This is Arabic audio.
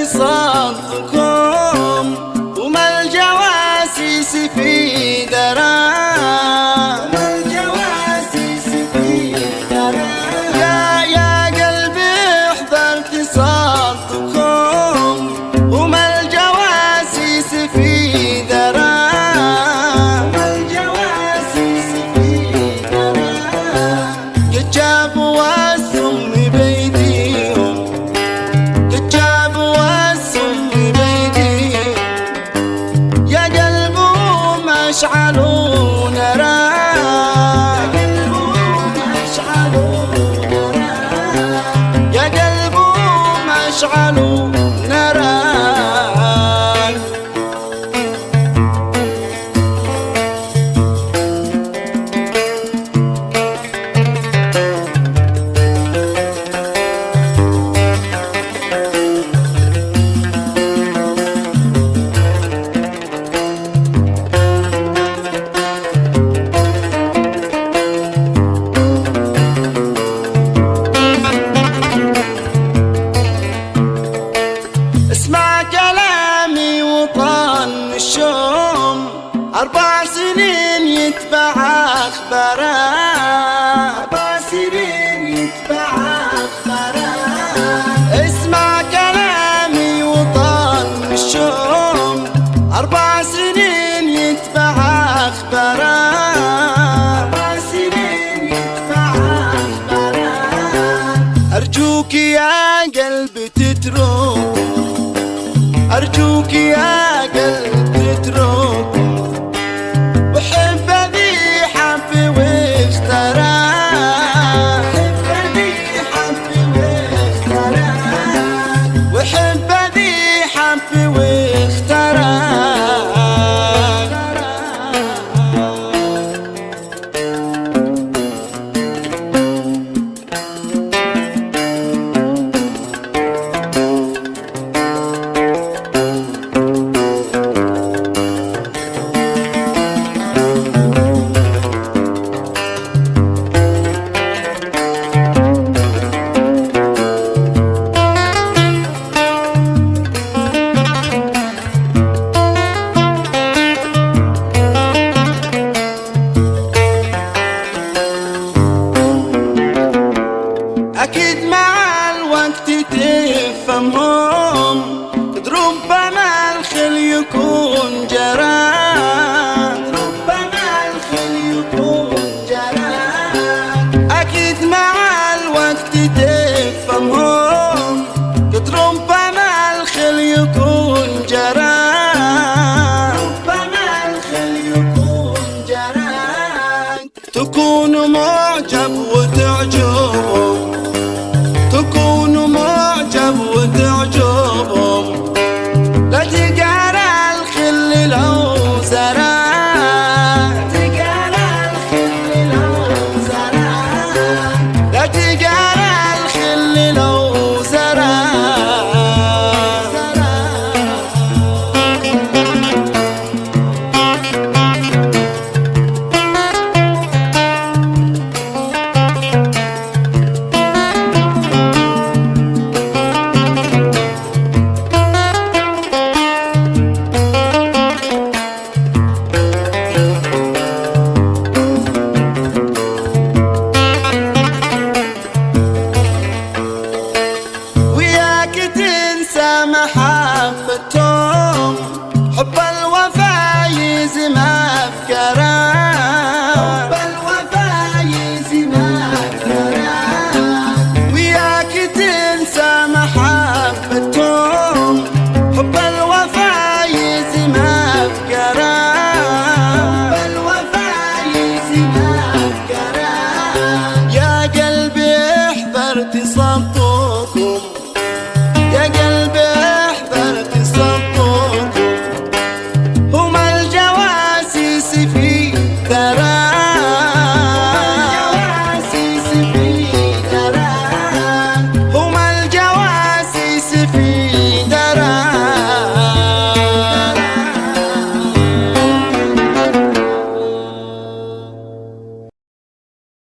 تصدقكم وما الجواسيس في درام، وما الجواسيس في درام. يا قلبي احذر تصدقكم وما الجواسيس في درام، وما الجواسيس في درام. قد جابوا السم بيديهم، قد جابوا السم بيديهم. يا قلبهم اشعلوا نارا، يا قلبهم اشعلوا نارا، يا قلبهم اشعلوا نارا. اسمع كلامي وطن الشوم، 4 سنين يتبع اخباره، 4 سنين يتبع اخباره. اسمع كلامي وطن الشوم، 4 سنين يتبع اخباره، 4 سنين يتبع اخباره. ارجوك يا قلبي تترك، أرجوك يا قلب تترك، وحب ذي حب واخترى، وحب ذي حب واخترى، وحب ذي حب واخترى. أكيد مع الوقت تفهمهم، قد ربما الخل يكون جرى، ربما الخل يكون جرى. أكيد مع الوقت تفهمهم، قد ربما الخل يكون جرى، ربما الخل يكون جرى. تكون معجب وتعجبهم، تكون معجب وتعجبه،